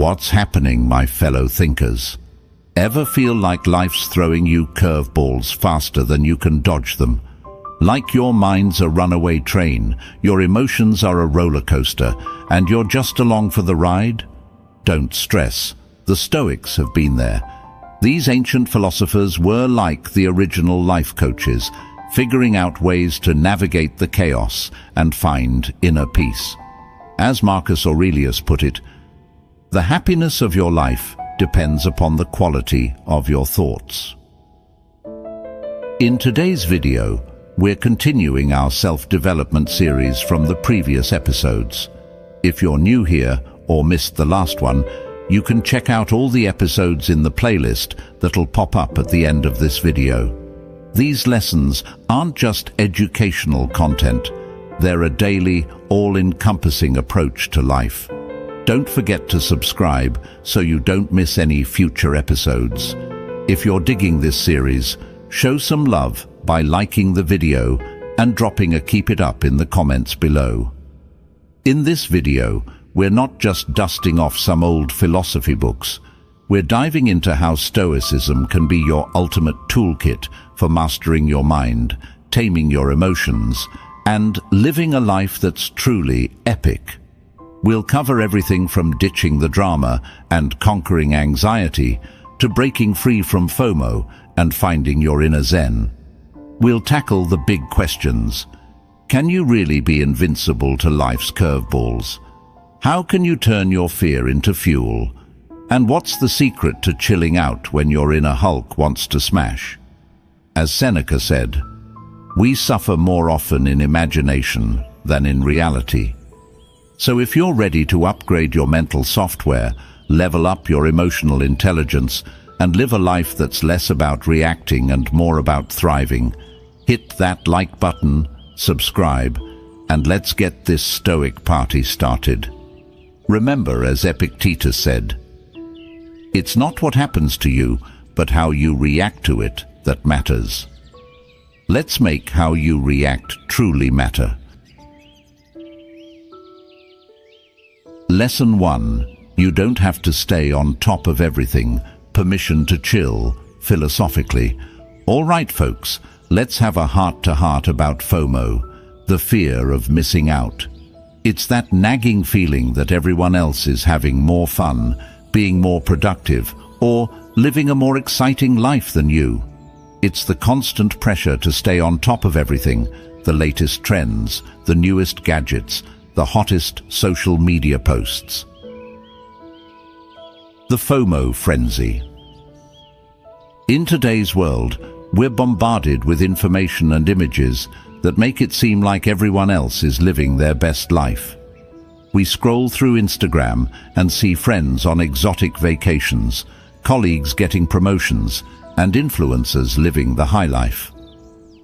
What's happening, my fellow thinkers? Ever feel like life's throwing you curveballs faster than you can dodge them? Like your mind's a runaway train, your emotions are a roller coaster, and you're just along for the ride? Don't stress. The Stoics have been there. These ancient philosophers were like the original life coaches, figuring out ways to navigate the chaos and find inner peace. As Marcus Aurelius put it, the happiness of your life depends upon the quality of your thoughts. In today's video, we're continuing our self-development series from the previous episodes. If you're new here or missed the last one, you can check out all the episodes in the playlist that'll pop up at the end of this video. These lessons aren't just educational content, they're a daily, all-encompassing approach to life. Don't forget to subscribe so you don't miss any future episodes. If you're digging this series, show some love by liking the video and dropping a keep it up in the comments below. In this video, we're not just dusting off some old philosophy books. We're diving into how Stoicism can be your ultimate toolkit for mastering your mind, taming your emotions, and living a life that's truly epic. We'll cover everything from ditching the drama and conquering anxiety to breaking free from FOMO and finding your inner zen. We'll tackle the big questions. Can you really be invincible to life's curveballs? How can you turn your fear into fuel? And what's the secret to chilling out when your inner Hulk wants to smash? As Seneca said, we suffer more often in imagination than in reality. So if you're ready to upgrade your mental software, level up your emotional intelligence, and live a life that's less about reacting and more about thriving, hit that like button, subscribe, and let's get this Stoic party started. Remember, as Epictetus said, it's not what happens to you, but how you react to it that matters. Let's make how you react truly matter. Lesson 1. You don't have to stay on top of everything. Permission to chill, philosophically. All right, folks, let's have a heart-to-heart about FOMO, the fear of missing out. It's that nagging feeling that everyone else is having more fun, being more productive, or living a more exciting life than you. It's the constant pressure to stay on top of everything, the latest trends, the newest gadgets, the hottest social media posts. The FOMO frenzy. In today's world, we're bombarded with information and images that make it seem like everyone else is living their best life. We scroll through Instagram and see friends on exotic vacations, colleagues getting promotions, and influencers living the high life.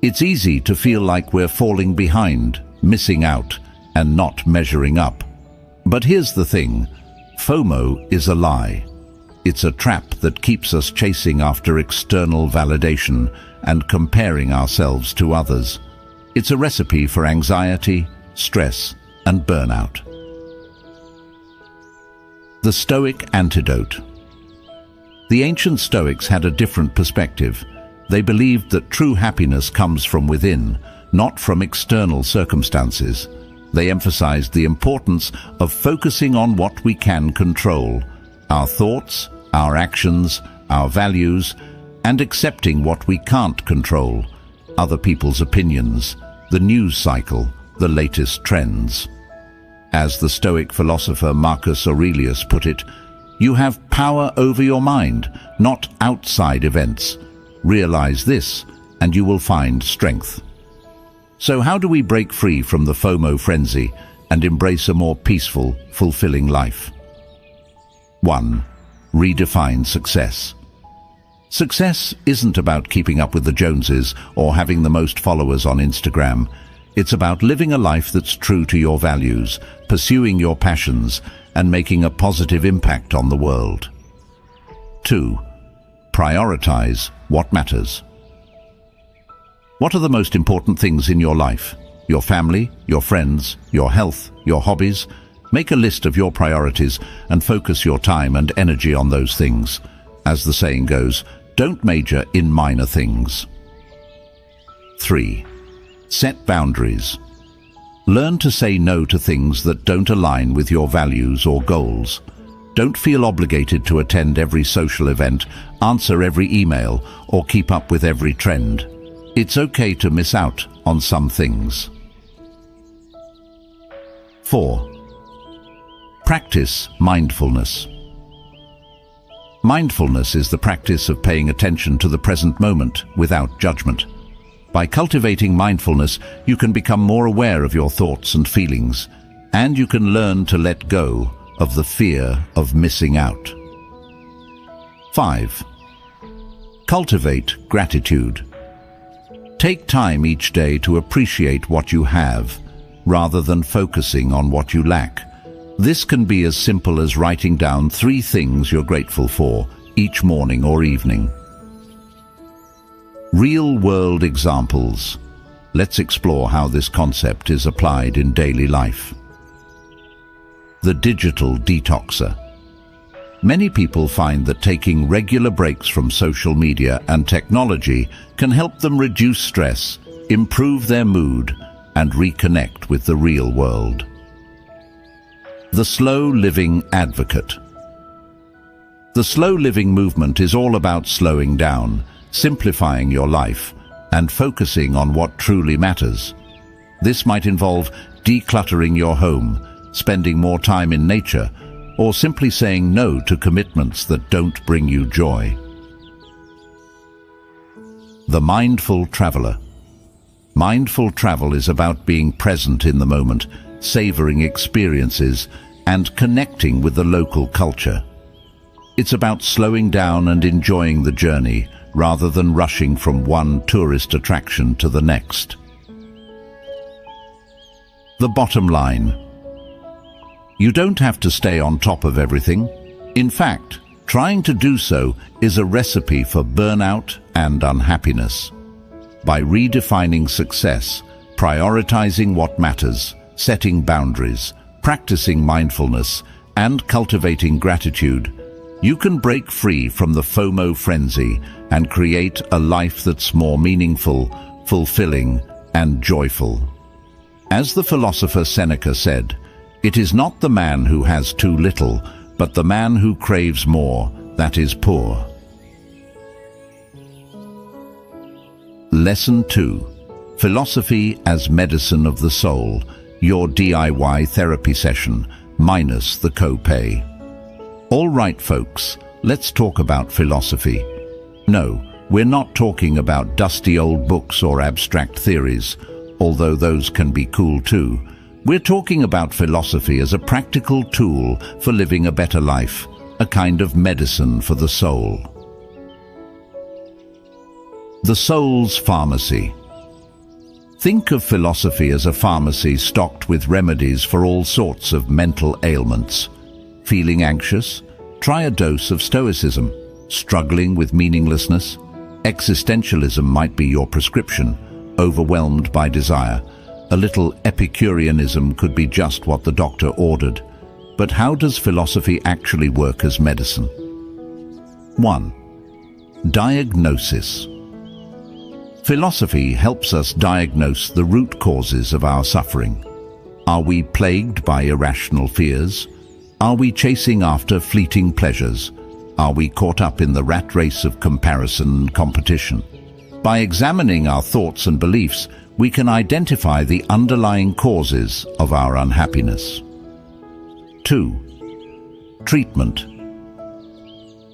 It's easy to feel like we're falling behind, missing out, and not measuring up. But here's the thing, FOMO is a lie. It's a trap that keeps us chasing after external validation and comparing ourselves to others. It's a recipe for anxiety, stress, and burnout. The Stoic antidote. The ancient Stoics had a different perspective. They believed that true happiness comes from within, not from external circumstances. They emphasized the importance of focusing on what we can control, our thoughts, our actions, our values, and accepting what we can't control, other people's opinions, the news cycle, the latest trends. As the Stoic philosopher Marcus Aurelius put it, you have power over your mind, not outside events. Realize this, and you will find strength. So how do we break free from the FOMO frenzy and embrace a more peaceful, fulfilling life? 1. Redefine success. Success isn't about keeping up with the Joneses or having the most followers on Instagram. It's about living a life that's true to your values, pursuing your passions, and making a positive impact on the world. 2. Prioritize what matters. What are the most important things in your life? Your family, your friends, your health, your hobbies? Make a list of your priorities and focus your time and energy on those things. As the saying goes, don't major in minor things. 3. Set boundaries. Learn to say no to things that don't align with your values or goals. Don't feel obligated to attend every social event, answer every email, or keep up with every trend. It's okay to miss out on some things. 4. Practice mindfulness. Mindfulness is the practice of paying attention to the present moment without judgment. By cultivating mindfulness, you can become more aware of your thoughts and feelings, and you can learn to let go of the fear of missing out. 5. Cultivate gratitude. Take time each day to appreciate what you have, rather than focusing on what you lack. This can be as simple as writing down 3 things you're grateful for each morning or evening. Real-world examples. Let's explore how this concept is applied in daily life. The digital detoxer. Many people find that taking regular breaks from social media and technology can help them reduce stress, improve their mood, and reconnect with the real world. The slow living advocate. The slow living movement is all about slowing down, simplifying your life, and focusing on what truly matters. This might involve decluttering your home, spending more time in nature, or simply saying no to commitments that don't bring you joy. The mindful traveler. Mindful travel is about being present in the moment, savoring experiences, and connecting with the local culture. It's about slowing down and enjoying the journey, rather than rushing from one tourist attraction to the next. The bottom line. You don't have to stay on top of everything. In fact, trying to do so is a recipe for burnout and unhappiness. By redefining success, prioritizing what matters, setting boundaries, practicing mindfulness, and cultivating gratitude, you can break free from the FOMO frenzy and create a life that's more meaningful, fulfilling, and joyful. As the philosopher Seneca said, "It is not the man who has too little, but the man who craves more that is poor." Lesson 2. Philosophy as Medicine of the Soul, your DIY therapy session, minus the copay. All right, folks, let's talk about philosophy. No, we're not talking about dusty old books or abstract theories, although those can be cool too. We're talking about philosophy as a practical tool for living a better life, a kind of medicine for the soul. The soul's pharmacy. Think of philosophy as a pharmacy stocked with remedies for all sorts of mental ailments. Feeling anxious? Try a dose of Stoicism. Struggling with meaninglessness? Existentialism might be your prescription. Overwhelmed by desire? A little Epicureanism could be just what the doctor ordered. But how does philosophy actually work as medicine? 1. Diagnosis. Philosophy helps us diagnose the root causes of our suffering. Are we plagued by irrational fears? Are we chasing after fleeting pleasures? Are we caught up in the rat race of comparison and competition? By examining our thoughts and beliefs, we can identify the underlying causes of our unhappiness. 2. Treatment.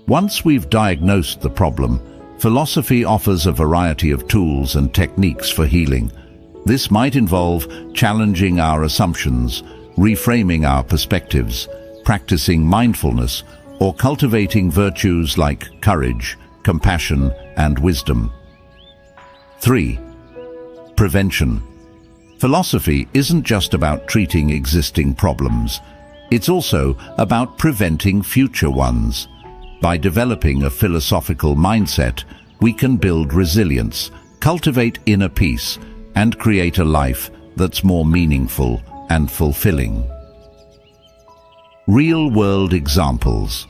Once we've diagnosed the problem, philosophy offers a variety of tools and techniques for healing. This might involve challenging our assumptions, reframing our perspectives, practicing mindfulness, or cultivating virtues like courage, compassion, and wisdom. 3. Prevention. Philosophy isn't just about treating existing problems. It's also about preventing future ones. By developing a philosophical mindset, we can build resilience, cultivate inner peace, and create a life that's more meaningful and fulfilling. Real-world examples.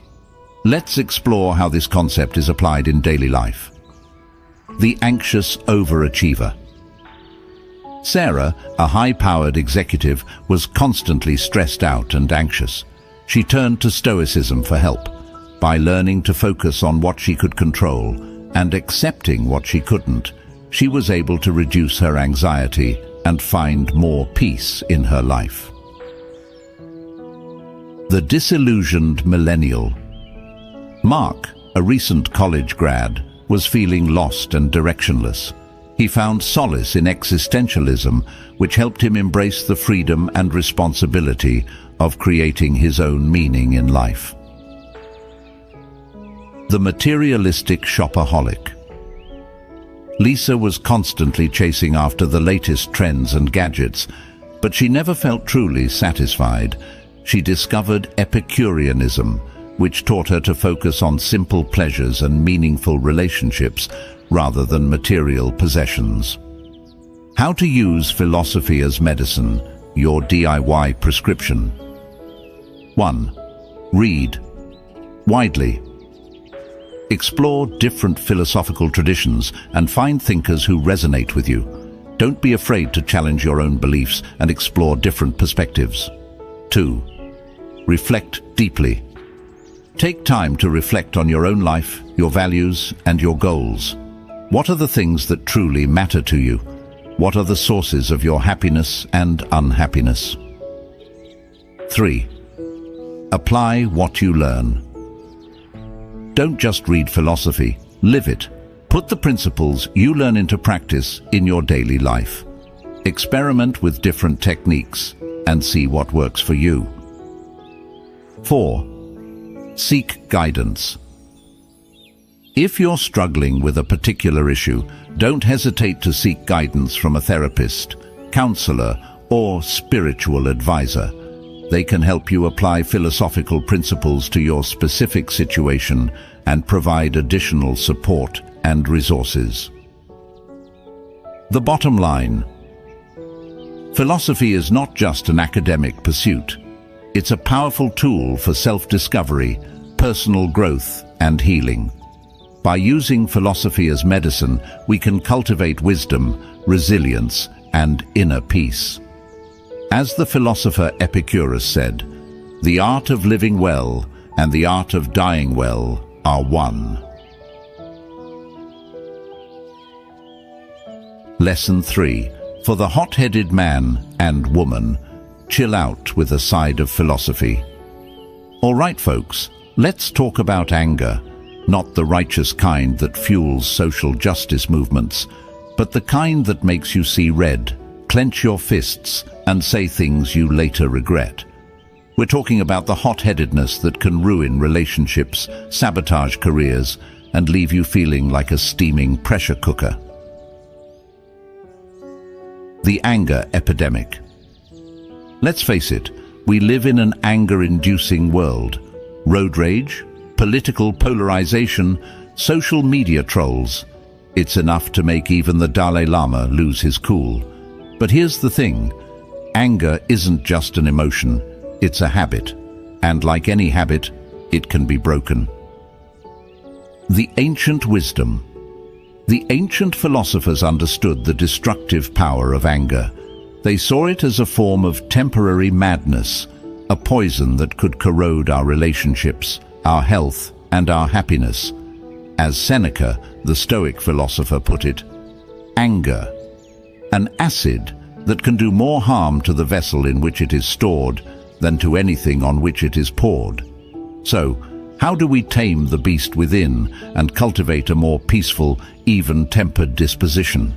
Let's explore how this concept is applied in daily life. The anxious overachiever. Sarah, a high-powered executive, was constantly stressed out and anxious. She turned to Stoicism for help. By learning to focus on what she could control and accepting what she couldn't, she was able to reduce her anxiety and find more peace in her life. The disillusioned millennial. Mark, a recent college grad, was feeling lost and directionless. He found solace in existentialism, which helped him embrace the freedom and responsibility of creating his own meaning in life. The materialistic shopaholic. Lisa was constantly chasing after the latest trends and gadgets, but she never felt truly satisfied. She discovered Epicureanism, which taught her to focus on simple pleasures and meaningful relationships rather than material possessions. How to use philosophy as medicine, your DIY prescription. 1. Read widely. Explore different philosophical traditions and find thinkers who resonate with you. Don't be afraid to challenge your own beliefs and explore different perspectives. 2. Reflect deeply. Take time to reflect on your own life, your values, and your goals. What are the things that truly matter to you? What are the sources of your happiness and unhappiness? 3. Apply what you learn. Don't just read philosophy, live it. Put the principles you learn into practice in your daily life. Experiment with different techniques and see what works for you. 4. Seek guidance. If you're struggling with a particular issue, don't hesitate to seek guidance from a therapist, counselor, or spiritual advisor. They can help you apply philosophical principles to your specific situation and provide additional support and resources. The bottom line. Philosophy is not just an academic pursuit. It's a powerful tool for self-discovery, personal growth, and healing. By using philosophy as medicine, we can cultivate wisdom, resilience, and inner peace. As the philosopher Epicurus said, "The art of living well and the art of dying well are one." Lesson 3. For the hot-headed man and woman, chill out with a side of philosophy. All right, folks, let's talk about anger. Not the righteous kind that fuels social justice movements, but the kind that makes you see red, clench your fists, and say things you later regret. We're talking about the hot-headedness that can ruin relationships, sabotage careers, and leave you feeling like a steaming pressure cooker. The anger epidemic. Let's face it, we live in an anger-inducing world. Road rage, political polarization, social media trolls. It's enough to make even the Dalai Lama lose his cool. But here's the thing. Anger isn't just an emotion, it's a habit. And like any habit, it can be broken. The ancient wisdom. The ancient philosophers understood the destructive power of anger. They saw it as a form of temporary madness, a poison that could corrode our relationships, our health, and our happiness. As Seneca, the Stoic philosopher, put it, anger, an acid that can do more harm to the vessel in which it is stored than to anything on which it is poured. So, how do we tame the beast within and cultivate a more peaceful, even-tempered disposition?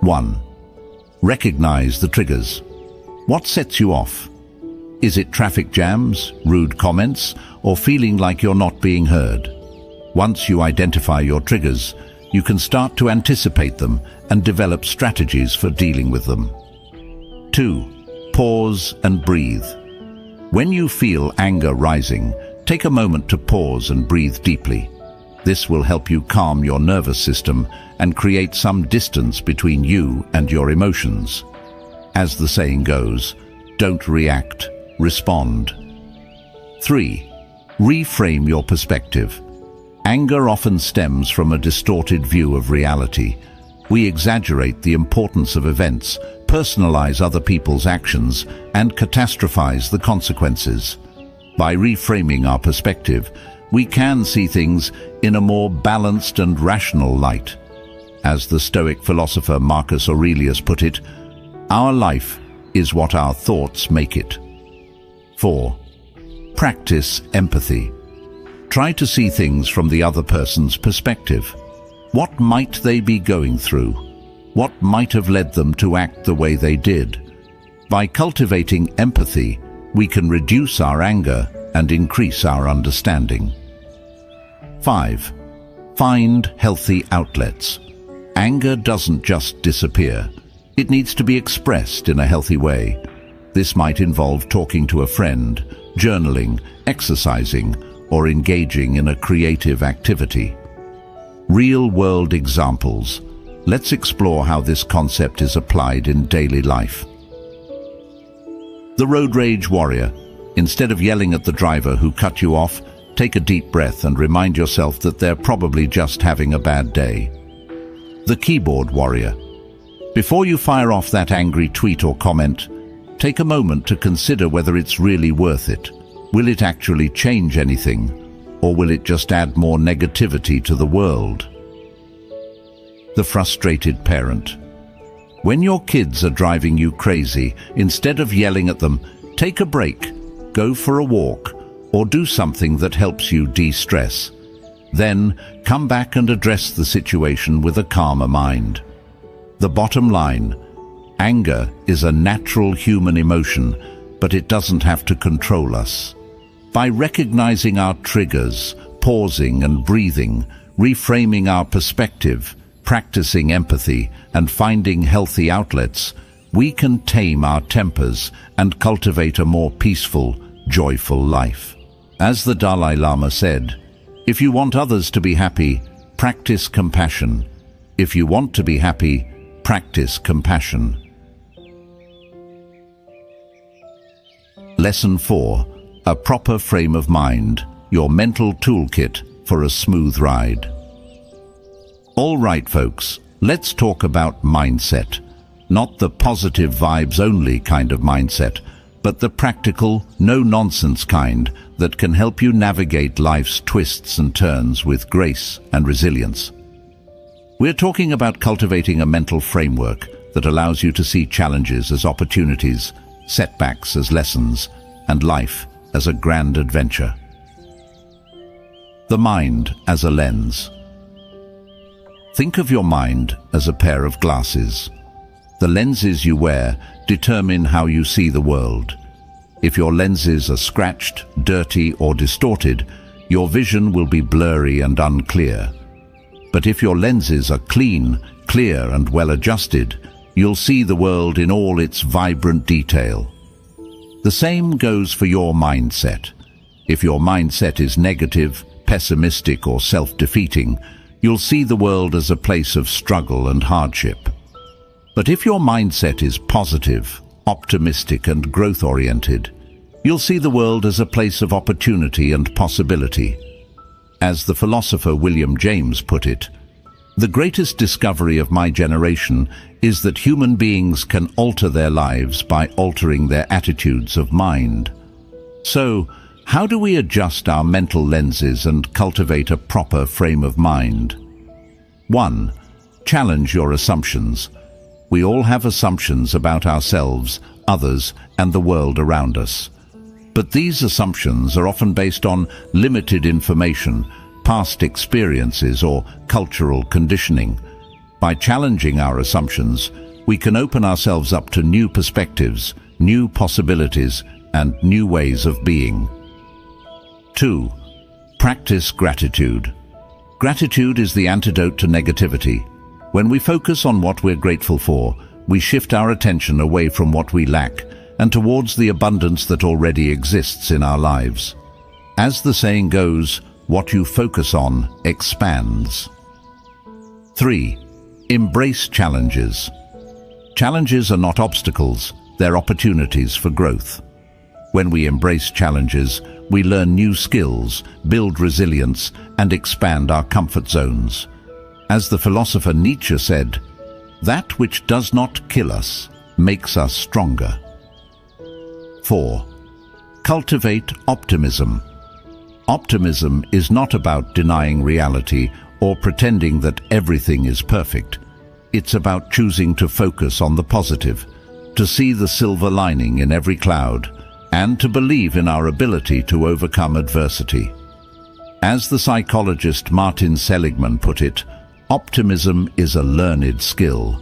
1. Recognize the triggers. What sets you off? Is it traffic jams, rude comments, or feeling like you're not being heard? Once you identify your triggers, you can start to anticipate them and develop strategies for dealing with them. 2. Pause and breathe. When you feel anger rising, take a moment to pause and breathe deeply. This will help you calm your nervous system and create some distance between you and your emotions. As the saying goes, don't react, respond. 3. Reframe your perspective. Anger often stems from a distorted view of reality. We exaggerate the importance of events, personalize other people's actions, and catastrophize the consequences. By reframing our perspective, we can see things in a more balanced and rational light. As the Stoic philosopher Marcus Aurelius put it, our life is what our thoughts make it. 4. Practice empathy. Try to see things from the other person's perspective. What might they be going through? What might have led them to act the way they did? By cultivating empathy, we can reduce our anger and increase our understanding. 5. Find healthy outlets. Anger doesn't just disappear. It needs to be expressed in a healthy way. This might involve talking to a friend, journaling, exercising, or engaging in a creative activity. Real-world examples. Let's explore how this concept is applied in daily life. The road rage warrior. Instead of yelling at the driver who cut you off, take a deep breath and remind yourself that they're probably just having a bad day. The keyboard warrior. Before you fire off that angry tweet or comment, take a moment to consider whether it's really worth it. Will it actually change anything, or will it just add more negativity to the world? The frustrated parent. When your kids are driving you crazy, instead of yelling at them, take a break, go for a walk, or do something that helps you de-stress. Then, come back and address the situation with a calmer mind. The bottom line: anger is a natural human emotion, but it doesn't have to control us. By recognizing our triggers, pausing and breathing, reframing our perspective, practicing empathy, and finding healthy outlets, we can tame our tempers and cultivate a more peaceful, joyful life. As the Dalai Lama said, if you want others to be happy, practice compassion. If you want to be happy, practice compassion. Lesson 4. A proper frame of mind, your mental toolkit for a smooth ride. All right, folks, let's talk about mindset. Not the positive vibes only kind of mindset, but the practical, no-nonsense kind that can help you navigate life's twists and turns with grace and resilience. We're talking about cultivating a mental framework that allows you to see challenges as opportunities, setbacks as lessons, and life as a grand adventure. The mind as a lens. Think of your mind as a pair of glasses. The lenses you wear determine how you see the world. If your lenses are scratched, dirty, or distorted, your vision will be blurry and unclear. But if your lenses are clean, clear, and well-adjusted, you'll see the world in all its vibrant detail. The same goes for your mindset. If your mindset is negative, pessimistic, or self-defeating, you'll see the world as a place of struggle and hardship. But if your mindset is positive, optimistic, and growth-oriented, you'll see the world as a place of opportunity and possibility. As the philosopher William James put it, the greatest discovery of my generation is that human beings can alter their lives by altering their attitudes of mind. So, how do we adjust our mental lenses and cultivate a proper frame of mind? 1. Challenge your assumptions. We all have assumptions about ourselves, others, and the world around us. But these assumptions are often based on limited information, past experiences, or cultural conditioning. By challenging our assumptions, we can open ourselves up to new perspectives, new possibilities, and new ways of being. 2. Practice gratitude. Gratitude is the antidote to negativity. When we focus on what we're grateful for, we shift our attention away from what we lack and towards the abundance that already exists in our lives. As the saying goes, what you focus on expands. 3. Embrace challenges. Challenges are not obstacles, they're opportunities for growth. When we embrace challenges, we learn new skills, build resilience, and expand our comfort zones. As the philosopher Nietzsche said, "That which does not kill us makes us stronger." 4. Cultivate optimism. Optimism is not about denying reality or pretending that everything is perfect. It's about choosing to focus on the positive, to see the silver lining in every cloud, and to believe in our ability to overcome adversity. As the psychologist Martin Seligman put it, optimism is a learned skill.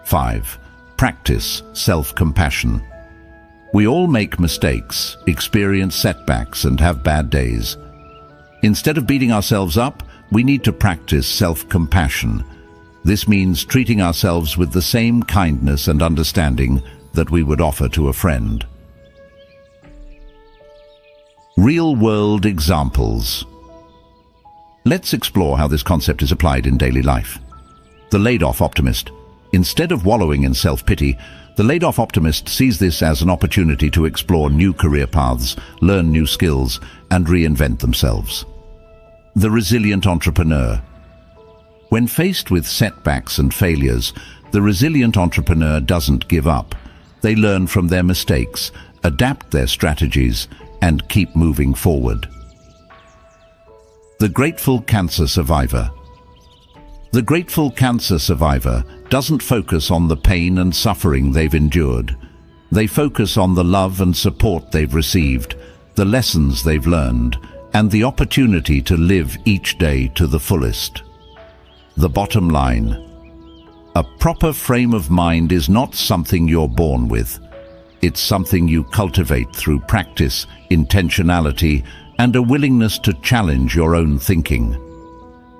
5. Practice self-compassion. We all make mistakes, experience setbacks, and have bad days. Instead of beating ourselves up, we need to practice self-compassion. This means treating ourselves with the same kindness and understanding that we would offer to a friend. Real-world examples. Let's explore how this concept is applied in daily life. The laid-off optimist. Instead of wallowing in self-pity, the laid-off optimist sees this as an opportunity to explore new career paths, learn new skills, and reinvent themselves. The resilient entrepreneur. When faced with setbacks and failures, the resilient entrepreneur doesn't give up. They learn from their mistakes, adapt their strategies, and keep moving forward. The grateful cancer survivor. The grateful cancer survivor doesn't focus on the pain and suffering they've endured. They focus on the love and support they've received, the lessons they've learned, and the opportunity to live each day to the fullest. The bottom line. A proper frame of mind is not something you're born with. It's something you cultivate through practice, intentionality, and a willingness to challenge your own thinking.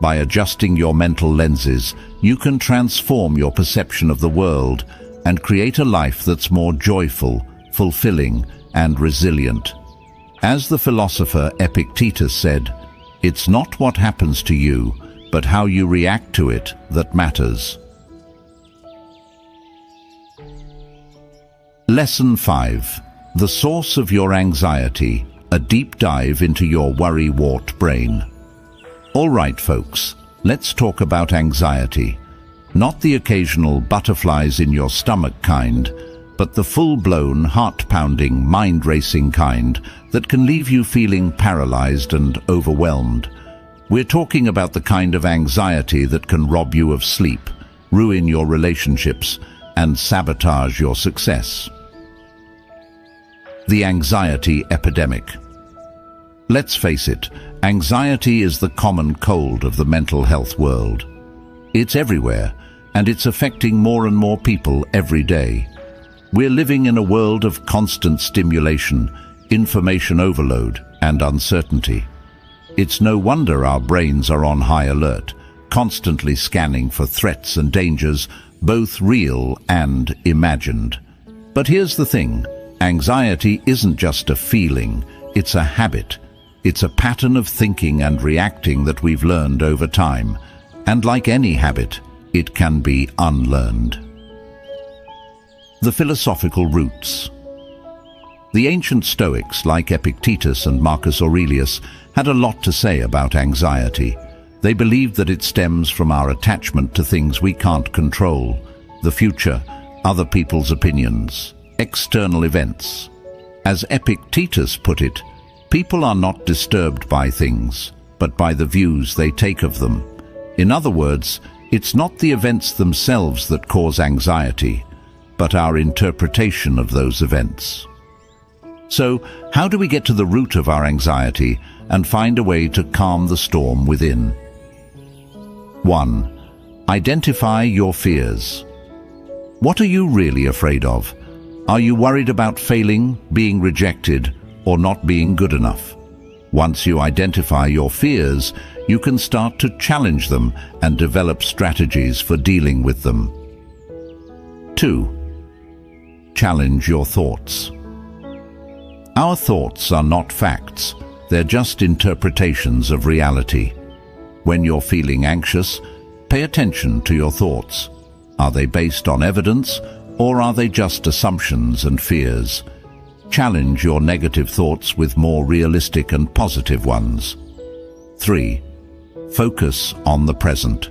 By adjusting your mental lenses, you can transform your perception of the world and create a life that's more joyful, fulfilling, and resilient. As the philosopher Epictetus said, "It's not what happens to you, but how you react to it that matters." Lesson 5. The source of your anxiety, a deep dive into your worry-wart brain. All right, folks, let's talk about anxiety. Not the occasional butterflies in your stomach kind, but the full-blown, heart-pounding, mind-racing kind that can leave you feeling paralyzed and overwhelmed. We're talking about the kind of anxiety that can rob you of sleep, ruin your relationships, and sabotage your success. The anxiety epidemic. Let's face it, anxiety is the common cold of the mental health world. It's everywhere, and it's affecting more and more people every day. We're living in a world of constant stimulation, information overload, and uncertainty. It's no wonder our brains are on high alert, constantly scanning for threats and dangers, both real and imagined. But here's the thing, anxiety isn't just a feeling, it's a habit. It's a pattern of thinking and reacting that we've learned over time. And like any habit, it can be unlearned. The philosophical roots. The ancient Stoics, like Epictetus and Marcus Aurelius, had a lot to say about anxiety. They believed that it stems from our attachment to things we can't control, the future, other people's opinions, external events. As Epictetus put it, people are not disturbed by things, but by the views they take of them. In other words, it's not the events themselves that cause anxiety, but our interpretation of those events. So, how do we get to the root of our anxiety and find a way to calm the storm within? 1. Identify your fears. What are you really afraid of? Are you worried about failing, being rejected, or not being good enough? Once you identify your fears, you can start to challenge them and develop strategies for dealing with them. 2. Challenge your thoughts. Our thoughts are not facts, they're just interpretations of reality. When you're feeling anxious, pay attention to your thoughts. Are they based on evidence, or are they just assumptions and fears? challenge your negative thoughts with more realistic and positive ones. 3. Focus on the present.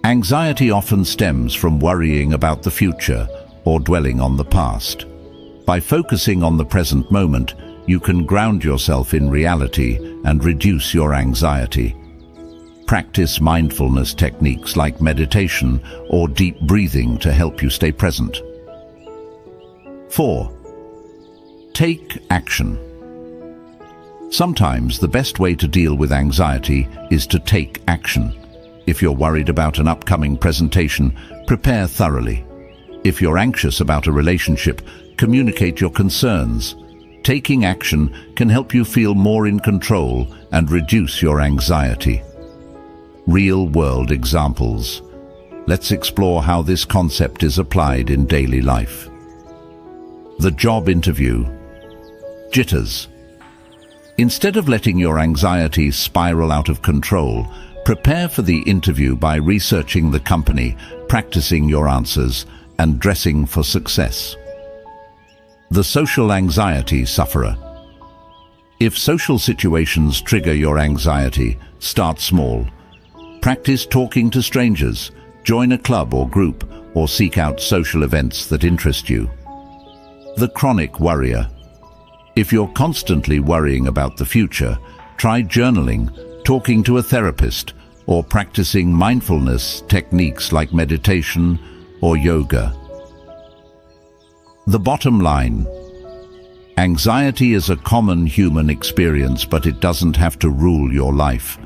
Anxiety often stems from worrying about the future or dwelling on the past. By focusing on the present moment, you can ground yourself in reality and reduce your anxiety. Practice mindfulness techniques like meditation or deep breathing to help you stay present. 4. Take action. Sometimes the best way to deal with anxiety is to take action. If you're worried about an upcoming presentation, prepare thoroughly. If you're anxious about a relationship, communicate your concerns. Taking action can help you feel more in control and reduce your anxiety. Real-world examples. Let's explore how this concept is applied in daily life. The job interview. Jitters. Instead of letting your anxiety spiral out of control, prepare for the interview by researching the company, practicing your answers, and dressing for success. The social anxiety sufferer. If social situations trigger your anxiety, start small. Practice talking to strangers, join a club or group, or seek out social events that interest you. The chronic worrier. If you're constantly worrying about the future, try journaling, talking to a therapist, or practicing mindfulness techniques like meditation or yoga. The bottom line. Anxiety is a common human experience, but it doesn't have to rule your life.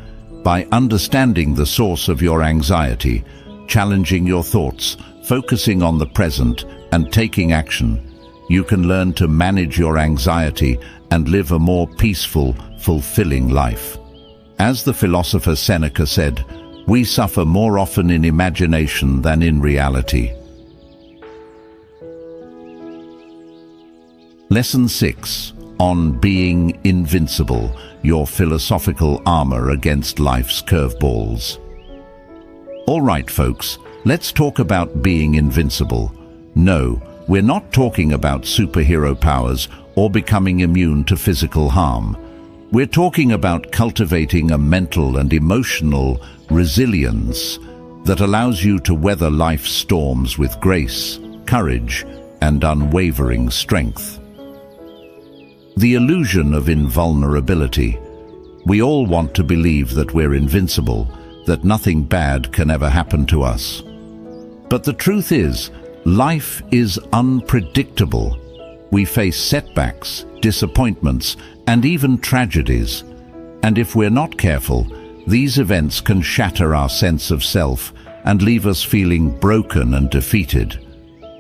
By understanding the source of your anxiety, challenging your thoughts, focusing on the present, and taking action, you can learn to manage your anxiety and live a more peaceful, fulfilling life. As the philosopher Seneca said, we suffer more often in imagination than in reality. Lesson 6. On being invincible, your philosophical armor against life's curveballs. All right, folks, let's talk about being invincible. No, we're not talking about superhero powers or becoming immune to physical harm. We're talking about cultivating a mental and emotional resilience that allows you to weather life's storms with grace, courage, and unwavering strength. The illusion of invulnerability. We all want to believe that we're invincible, that nothing bad can ever happen to us. But the truth is, life is unpredictable. We face setbacks, disappointments, and even tragedies. And if we're not careful, these events can shatter our sense of self and leave us feeling broken and defeated.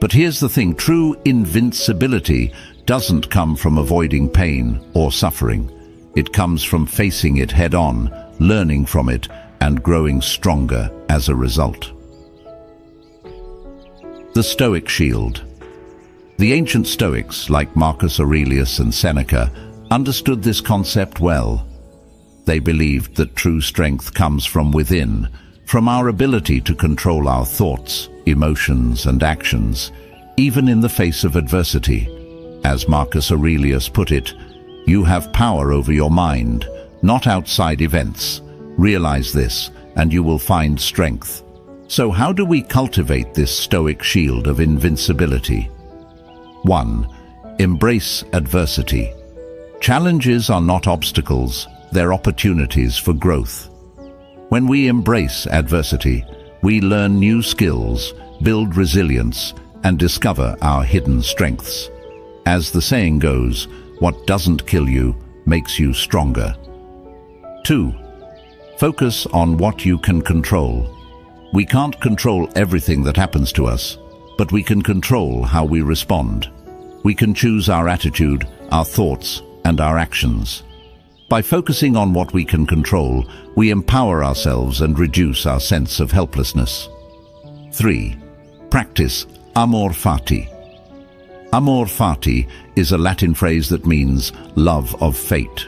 But here's the thing, true invincibility doesn't come from avoiding pain or suffering. It comes from facing it head-on, learning from it, and growing stronger as a result. The Stoic Shield. The ancient Stoics, like Marcus Aurelius and Seneca, understood this concept well. They believed that true strength comes from within, from our ability to control our thoughts, emotions, and actions, even in the face of adversity. As Marcus Aurelius put it, you have power over your mind, not outside events. Realize this, and you will find strength. So how do we cultivate this stoic shield of invincibility? 1. Embrace adversity. Challenges are not obstacles, they're opportunities for growth. When we embrace adversity, we learn new skills, build resilience, and discover our hidden strengths. As the saying goes, what doesn't kill you makes you stronger. 2. Focus on what you can control. We can't control everything that happens to us, but we can control how we respond. We can choose our attitude, our thoughts, and our actions. By focusing on what we can control, we empower ourselves and reduce our sense of helplessness. 3. Practice amor fati. Amor fati is a Latin phrase that means love of fate.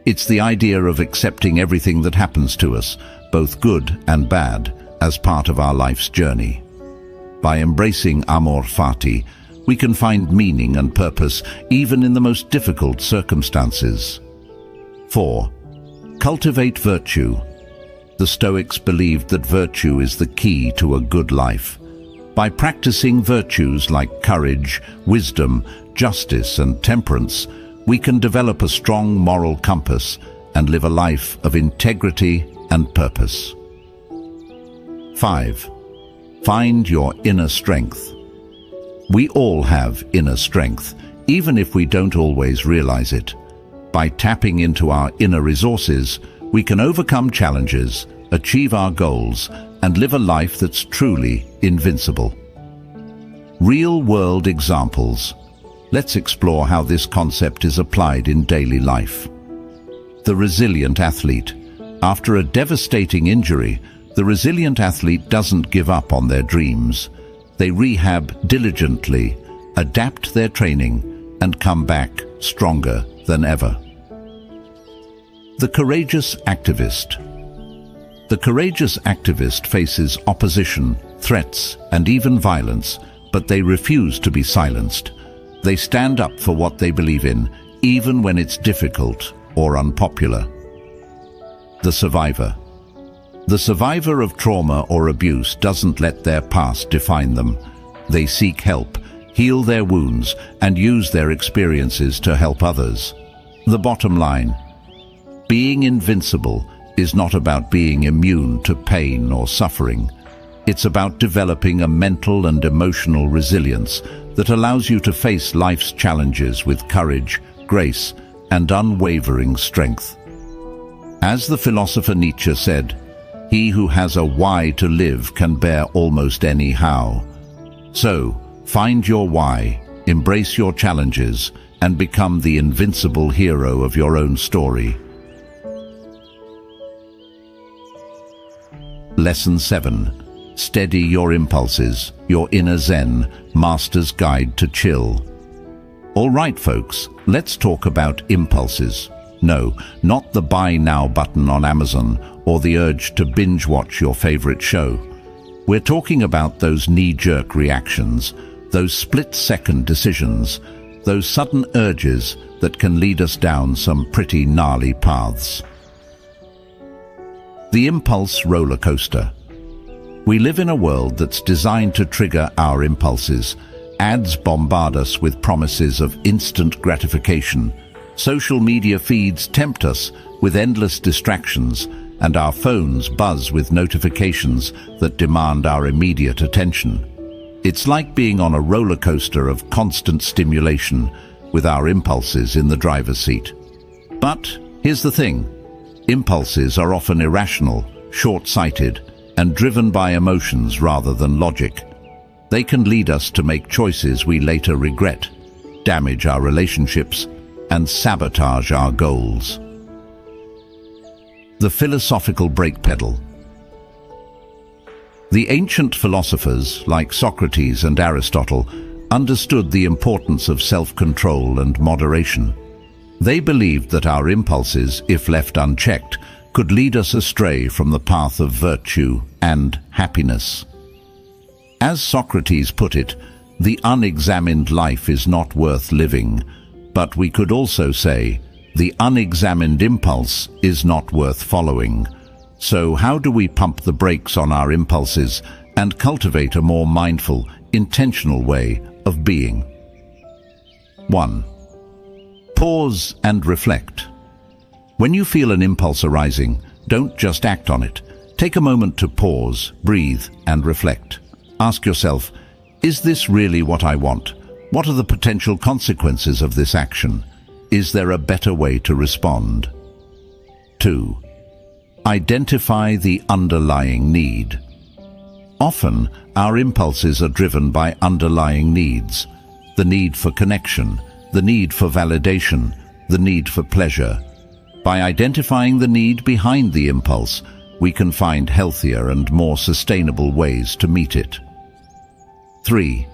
It's the idea of accepting everything that happens to us, both good and bad, as part of our life's journey. By embracing amor fati, we can find meaning and purpose even in the most difficult circumstances. 4. Cultivate virtue. The Stoics believed that virtue is the key to a good life. By practicing virtues like courage, wisdom, justice, and temperance, we can develop a strong moral compass and live a life of integrity and purpose. 5. Find your inner strength. We all have inner strength, even if we don't always realize it. By tapping into our inner resources, we can overcome challenges, achieve our goals, and live a life that's truly invincible. Real-world examples. Let's explore how this concept is applied in daily life. The resilient athlete. After a devastating injury, the resilient athlete doesn't give up on their dreams. They rehab diligently, adapt their training, and come back stronger than ever. The courageous activist. The courageous activist faces opposition, threats, and even violence, but they refuse to be silenced. They stand up for what they believe in, even when it's difficult or unpopular. The survivor. The survivor of trauma or abuse doesn't let their past define them. They seek help, heal their wounds, and use their experiences to help others. The bottom line. Being invincible is not about being immune to pain or suffering. It's about developing a mental and emotional resilience that allows you to face life's challenges with courage, grace, and unwavering strength. As the philosopher Nietzsche said, "He who has a why to live can bear almost any how." So, find your why, embrace your challenges, and become the invincible hero of your own story. Lesson 7. Steady your impulses, your inner zen, master's guide to chill. All right, folks, let's talk about impulses. No, not the buy now button on Amazon or the urge to binge watch your favorite show. We're talking about those knee-jerk reactions, those split-second decisions, those sudden urges that can lead us down some pretty gnarly paths. The impulse roller coaster. We live in a world that's designed to trigger our impulses. Ads bombard us with promises of instant gratification. Social media feeds tempt us with endless distractions, and our phones buzz with notifications that demand our immediate attention. It's like being on a roller coaster of constant stimulation, with our impulses in the driver's seat. But here's the thing. Impulses are often irrational, short-sighted, and driven by emotions rather than logic. They can lead us to make choices we later regret, damage our relationships, and sabotage our goals. The philosophical brake pedal. The ancient philosophers, like Socrates and Aristotle, understood the importance of self-control and moderation. They believed that our impulses, if left unchecked, could lead us astray from the path of virtue and happiness. As Socrates put it, the unexamined life is not worth living, but we could also say, the unexamined impulse is not worth following. So how do we pump the brakes on our impulses and cultivate a more mindful, intentional way of being? 1. Pause and reflect. When you feel an impulse arising, don't just act on it. Take a moment to pause, breathe, and reflect. Ask yourself, is this really what I want? What are the potential consequences of this action? Is there a better way to respond? 2. Identify the underlying need. Often, our impulses are driven by underlying needs. The need for connection, the need for validation, the need for pleasure. By identifying the need behind the impulse, we can find healthier and more sustainable ways to meet it. 3.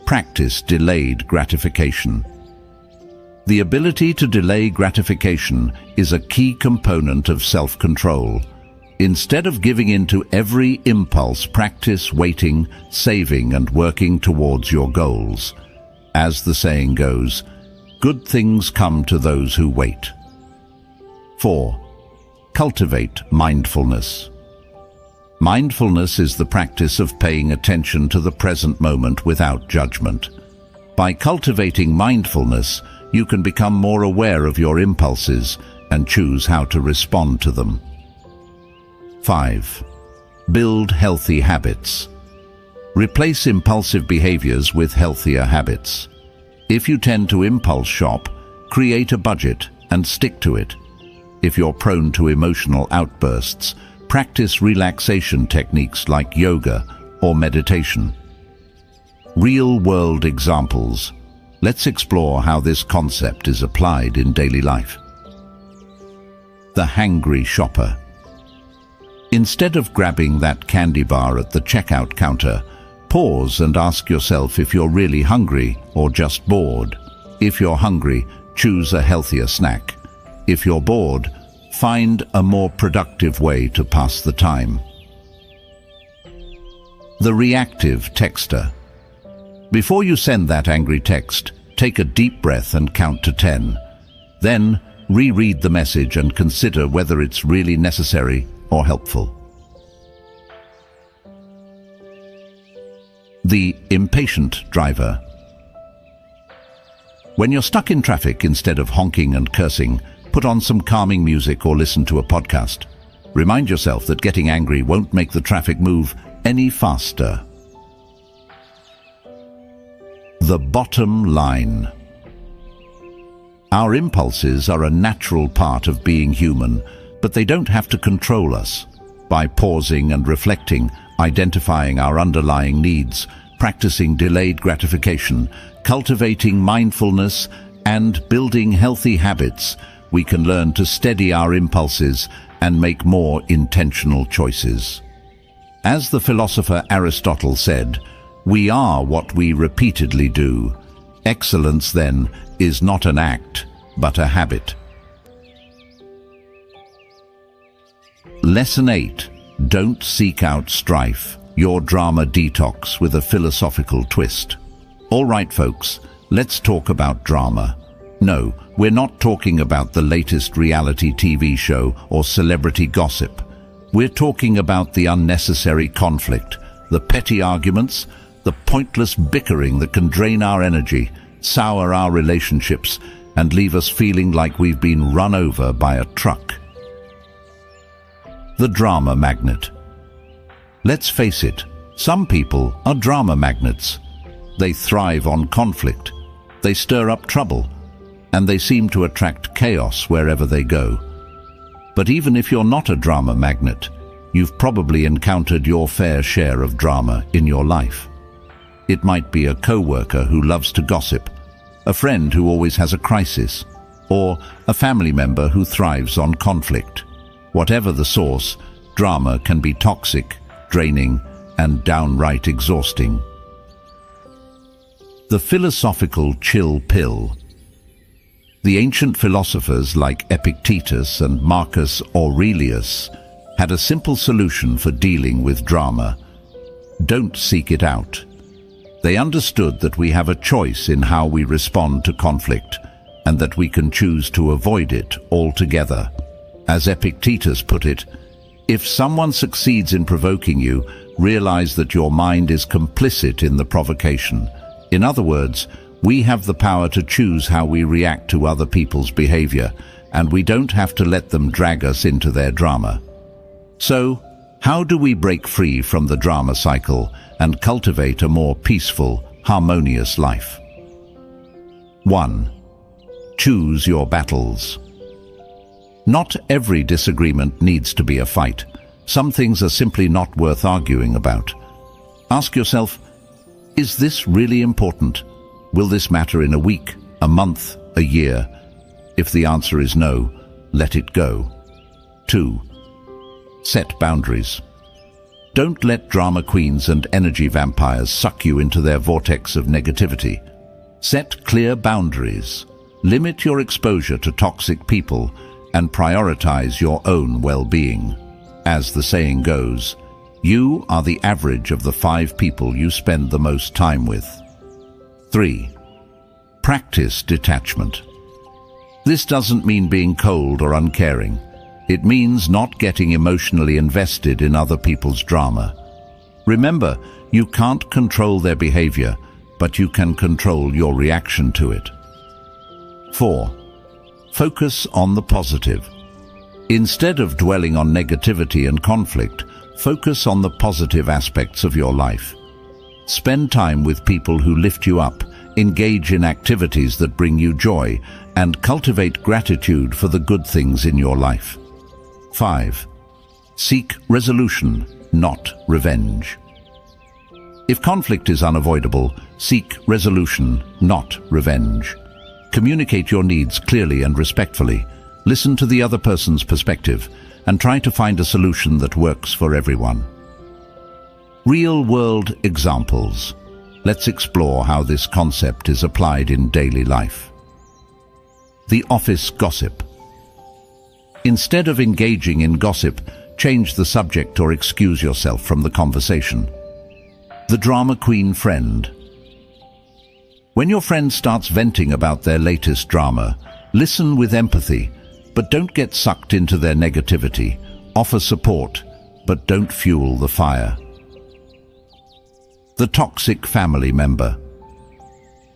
Practice delayed gratification. The ability to delay gratification is a key component of self-control. Instead of giving in to every impulse, practice waiting, saving, and working towards your goals. As the saying goes, good things come to those who wait. 4. Cultivate mindfulness. Mindfulness is the practice of paying attention to the present moment without judgment. By cultivating mindfulness, you can become more aware of your impulses and choose how to respond to them. 5. Build healthy habits. Replace impulsive behaviors with healthier habits. If you tend to impulse shop, create a budget and stick to it. If you're prone to emotional outbursts, practice relaxation techniques like yoga or meditation. Real-world examples. Let's explore how this concept is applied in daily life. The hangry shopper. Instead of grabbing that candy bar at the checkout counter, pause and ask yourself if you're really hungry or just bored. If you're hungry, choose a healthier snack. If you're bored, find a more productive way to pass the time. The reactive texter. Before you send that angry text, take a deep breath and count to 10. Then, reread the message and consider whether it's really necessary or helpful. The impatient driver. When you're stuck in traffic, instead of honking and cursing, put on some calming music or listen to a podcast. Remind yourself that getting angry won't make the traffic move any faster. The bottom line. Our impulses are a natural part of being human, but they don't have to control us. By pausing and reflecting, identifying our underlying needs, practicing delayed gratification, cultivating mindfulness, and building healthy habits, we can learn to steady our impulses and make more intentional choices. As the philosopher Aristotle said, we are what we repeatedly do. Excellence, then, is not an act, but a habit. Lesson 8. Don't seek out strife. Your drama detox with a philosophical twist. All right, folks, let's talk about drama. No, we're not talking about the latest reality TV show or celebrity gossip. We're talking about the unnecessary conflict, the petty arguments, the pointless bickering that can drain our energy, sour our relationships, and leave us feeling like we've been run over by a truck. The drama magnet. Let's face it, some people are drama magnets. They thrive on conflict, they stir up trouble, and they seem to attract chaos wherever they go. But even if you're not a drama magnet, you've probably encountered your fair share of drama in your life. It might be a co-worker who loves to gossip, a friend who always has a crisis, or a family member who thrives on conflict. Whatever the source, drama can be toxic, draining, and downright exhausting. The philosophical chill pill. The ancient philosophers like Epictetus and Marcus Aurelius had a simple solution for dealing with drama. Don't seek it out. They understood that we have a choice in how we respond to conflict, and that we can choose to avoid it altogether. As Epictetus put it, if someone succeeds in provoking you, realize that your mind is complicit in the provocation. In other words, we have the power to choose how we react to other people's behavior, and we don't have to let them drag us into their drama. So, how do we break free from the drama cycle and cultivate a more peaceful, harmonious life? 1. Choose your battles. Not every disagreement needs to be a fight. Some things are simply not worth arguing about. Ask yourself, is this really important? Will this matter in a week, a month, a year? If the answer is no, let it go. 2. Set boundaries. Don't let drama queens and energy vampires suck you into their vortex of negativity. Set clear boundaries. Limit your exposure to toxic people and prioritize your own well-being. As the saying goes, you are the average of the 5 people you spend the most time with. 3. Practice detachment. This doesn't mean being cold or uncaring. It means not getting emotionally invested in other people's drama. Remember, you can't control their behavior, but you can control your reaction to it. 4. Focus on the positive. Instead of dwelling on negativity and conflict, focus on the positive aspects of your life. Spend time with people who lift you up, engage in activities that bring you joy, and cultivate gratitude for the good things in your life. 5. Seek resolution, not revenge. If conflict is unavoidable, seek resolution, not revenge. Communicate your needs clearly and respectfully. Listen to the other person's perspective and try to find a solution that works for everyone. Real-world examples. Let's explore how this concept is applied in daily life. The office gossip. Instead of engaging in gossip, change the subject or excuse yourself from the conversation. The drama queen friend. When your friend starts venting about their latest drama, listen with empathy, but don't get sucked into their negativity. Offer support, but don't fuel the fire. The toxic family member.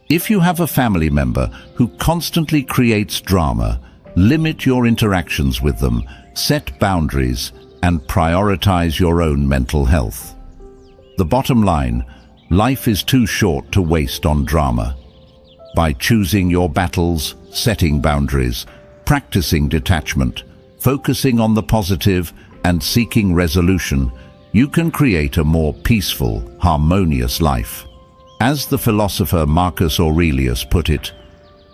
If you have a family member who constantly creates drama, limit your interactions with them, set boundaries, and prioritize your own mental health. The bottom line, life is too short to waste on drama. By choosing your battles, setting boundaries, practicing detachment, focusing on the positive, and seeking resolution, you can create a more peaceful, harmonious life. As the philosopher Marcus Aurelius put it,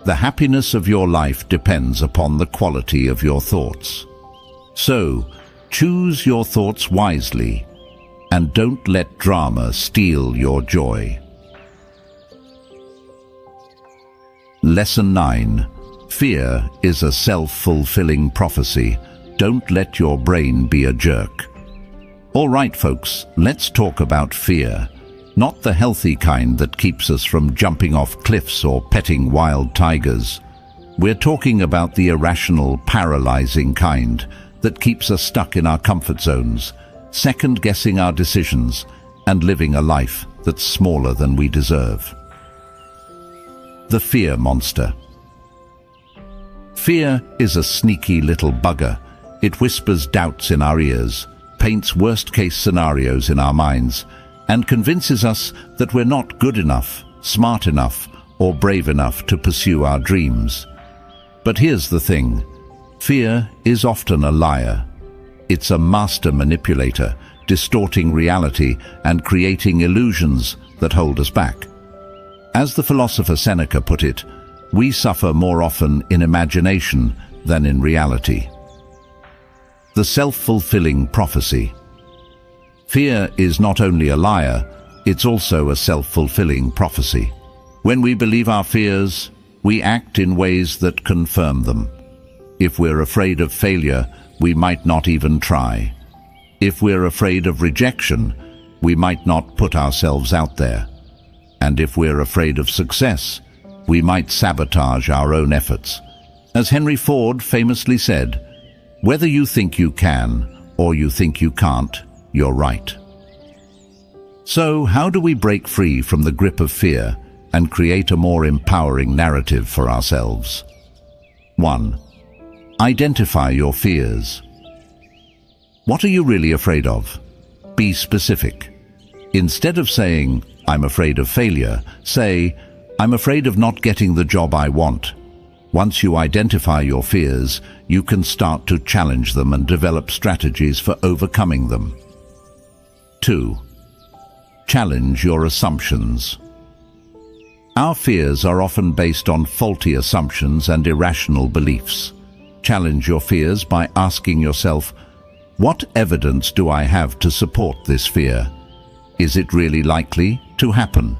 the happiness of your life depends upon the quality of your thoughts. So, choose your thoughts wisely, and don't let drama steal your joy. Lesson 9. Fear is a self-fulfilling prophecy. Don't let your brain be a jerk. All right, folks, let's talk about fear. Not the healthy kind that keeps us from jumping off cliffs or petting wild tigers. We're talking about the irrational, paralyzing kind that keeps us stuck in our comfort zones, second-guessing our decisions, and living a life that's smaller than we deserve. The fear monster. Fear is a sneaky little bugger. It whispers doubts in our ears, paints worst-case scenarios in our minds, and convinces us that we're not good enough, smart enough, or brave enough to pursue our dreams. But here's the thing. Fear is often a liar. It's a master manipulator, distorting reality and creating illusions that hold us back. As the philosopher Seneca put it, we suffer more often in imagination than in reality. The self-fulfilling prophecy. Fear is not only a liar, it's also a self-fulfilling prophecy. When we believe our fears, we act in ways that confirm them. If we're afraid of failure, we might not even try. If we're afraid of rejection, we might not put ourselves out there. And if we're afraid of success, we might sabotage our own efforts. As Henry Ford famously said, whether you think you can or you think you can't, you're right. So, how do we break free from the grip of fear and create a more empowering narrative for ourselves? 1. Identify your fears. What are you really afraid of? Be specific. Instead of saying, I'm afraid of failure, say, I'm afraid of not getting the job I want. Once you identify your fears, you can start to challenge them and develop strategies for overcoming them. 2. Challenge your assumptions. Our fears are often based on faulty assumptions and irrational beliefs. Challenge your fears by asking yourself, what evidence do I have to support this fear? Is it really likely to happen?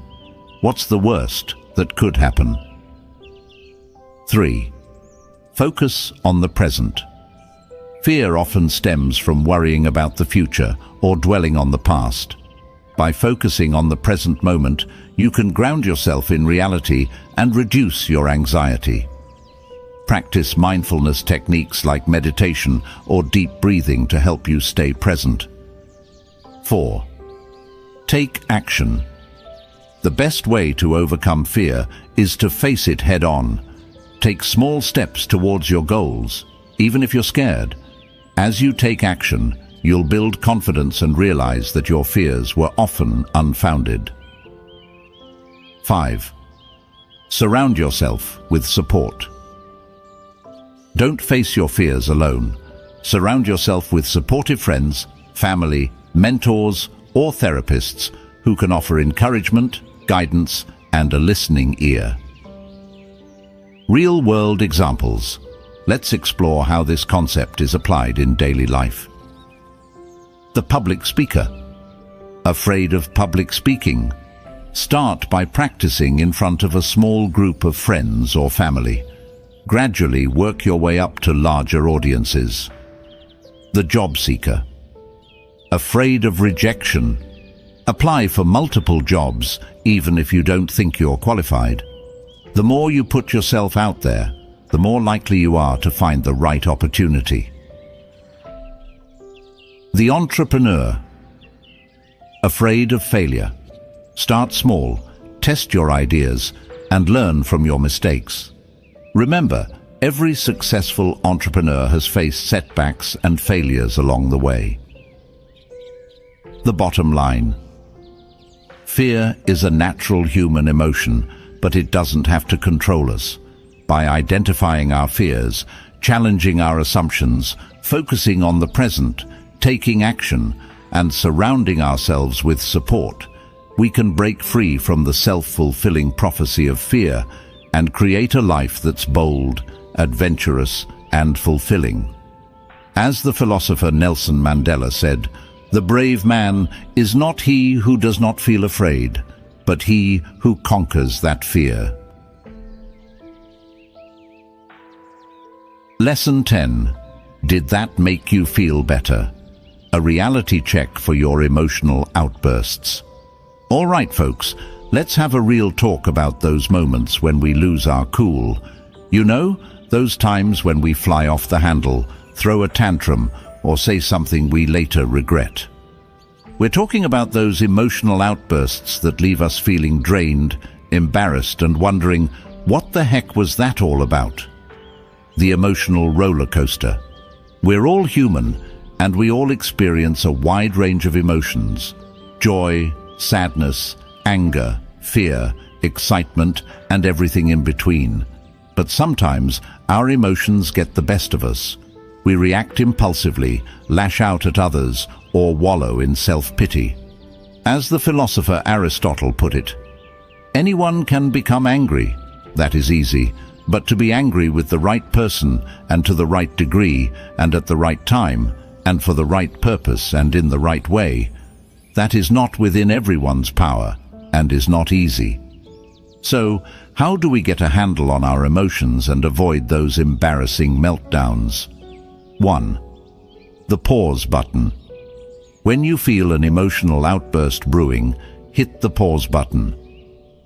What's the worst that could happen? 3. Focus on the present. Fear often stems from worrying about the future or dwelling on the past. By focusing on the present moment, you can ground yourself in reality and reduce your anxiety. Practice mindfulness techniques like meditation or deep breathing to help you stay present. 4. Take action. The best way to overcome fear is to face it head-on. Take small steps towards your goals, even if you're scared. As you take action, you'll build confidence and realize that your fears were often unfounded. 5. Surround yourself with support. Don't face your fears alone. Surround yourself with supportive friends, family, mentors, or therapists who can offer encouragement, guidance, and a listening ear. Real-world examples. Let's explore how this concept is applied in daily life. The public speaker. Afraid of public speaking? Start by practicing in front of a small group of friends or family. Gradually work your way up to larger audiences. The job seeker. Afraid of rejection? Apply for multiple jobs, even if you don't think you're qualified. The more you put yourself out there, the more likely you are to find the right opportunity. The entrepreneur. Afraid of failure? Start small, test your ideas, and learn from your mistakes. Remember, every successful entrepreneur has faced setbacks and failures along the way. The bottom line. Fear is a natural human emotion, but it doesn't have to control us. By identifying our fears, challenging our assumptions, focusing on the present, taking action, and surrounding ourselves with support, we can break free from the self-fulfilling prophecy of fear and create a life that's bold, adventurous, and fulfilling. As the philosopher Nelson Mandela said, "The brave man is not he who does not feel afraid, but he who conquers that fear." Lesson 10. Did that make you feel better? A reality check for your emotional outbursts. All right, folks, let's have a real talk about those moments when we lose our cool. You know, those times when we fly off the handle, throw a tantrum, or say something we later regret. We're talking about those emotional outbursts that leave us feeling drained, embarrassed, and wondering, what the heck was that all about? The emotional roller coaster. We're all human, and we all experience a wide range of emotions: joy, sadness, anger, fear, excitement, and everything in between. But sometimes our emotions get the best of us. We react impulsively, lash out at others, or wallow in self-pity. As the philosopher Aristotle put it, anyone can become angry. That is easy, but to be angry with the right person and to the right degree and at the right time and for the right purpose and in the right way, that is not within everyone's power and is not easy. So, how do we get a handle on our emotions and avoid those embarrassing meltdowns? 1. The pause button. When you feel an emotional outburst brewing, hit the pause button.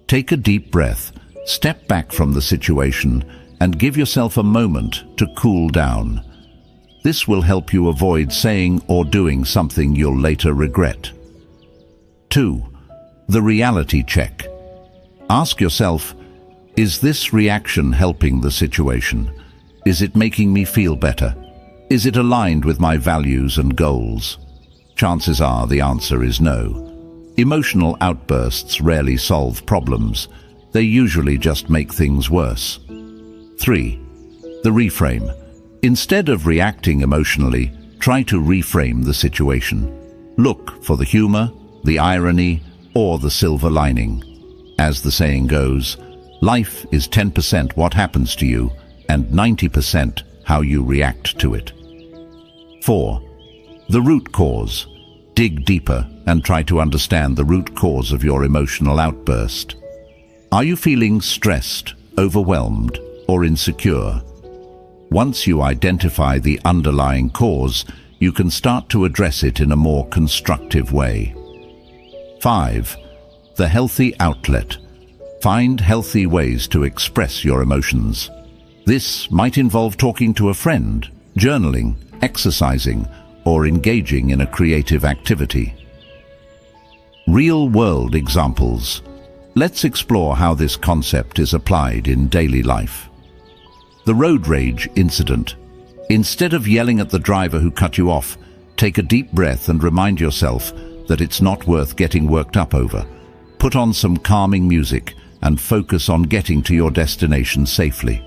Take a deep breath, step back from the situation, and give yourself a moment to cool down. This will help you avoid saying or doing something you'll later regret. 2. The reality check. Ask yourself, is this reaction helping the situation? Is it making me feel better? Is it aligned with my values and goals? Chances are the answer is no. Emotional outbursts rarely solve problems. They usually just make things worse. 3. The reframe. Instead of reacting emotionally, try to reframe the situation. Look for the humor, the irony, or the silver lining. As the saying goes, life is 10% what happens to you and 90% how you react to it. 4. The root cause. Dig deeper and try to understand the root cause of your emotional outburst. Are you feeling stressed, overwhelmed, or insecure? Once you identify the underlying cause, you can start to address it in a more constructive way. 5. The healthy outlet. Find healthy ways to express your emotions. This might involve talking to a friend, journaling, exercising, or engaging in a creative activity. Real-world examples. Let's explore how this concept is applied in daily life. The road rage incident. Instead of yelling at the driver who cut you off, take a deep breath and remind yourself that it's not worth getting worked up over. Put on some calming music and focus on getting to your destination safely.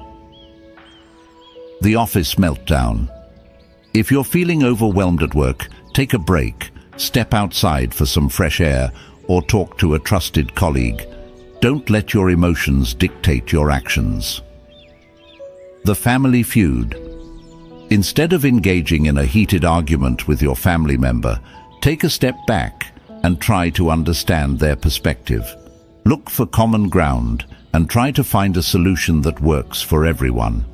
The office meltdown. If you're feeling overwhelmed at work, take a break, step outside for some fresh air, or talk to a trusted colleague. Don't let your emotions dictate your actions. The family feud. Instead of engaging in a heated argument with your family member, take a step back and try to understand their perspective. Look for common ground and try to find a solution that works for everyone.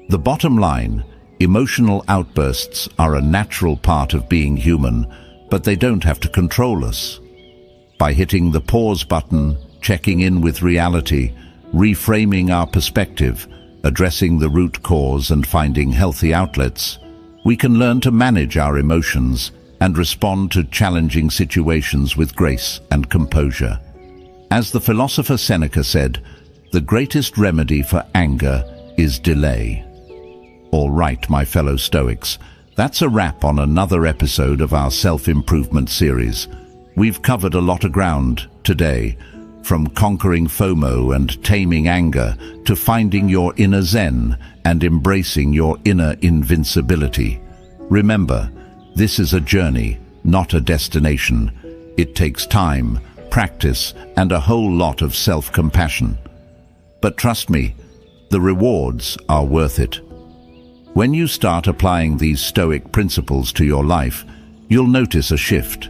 The bottom line, emotional outbursts are a natural part of being human, but they don't have to control us. By hitting the pause button, checking in with reality, reframing our perspective, addressing the root cause and finding healthy outlets, we can learn to manage our emotions and respond to challenging situations with grace and composure. As the philosopher Seneca said, the greatest remedy for anger is delay. All right, my fellow Stoics, that's a wrap on another episode of our self-improvement series. We've covered a lot of ground today, from conquering FOMO and taming anger to finding your inner zen and embracing your inner invincibility. Remember, this is a journey, not a destination. It takes time, practice, and a whole lot of self-compassion. But trust me, the rewards are worth it. When you start applying these Stoic principles to your life, you'll notice a shift.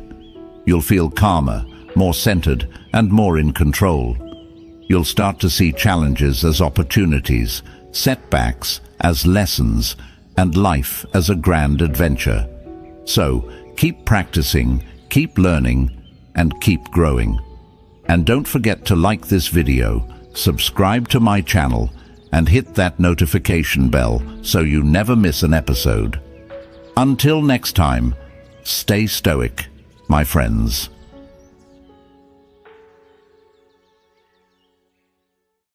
You'll feel calmer, more centered, and more in control. You'll start to see challenges as opportunities, setbacks as lessons, and life as a grand adventure. So, keep practicing, keep learning, and keep growing. And don't forget to like this video, subscribe to my channel, and hit that notification bell so you never miss an episode. Until next time, stay stoic, my friends.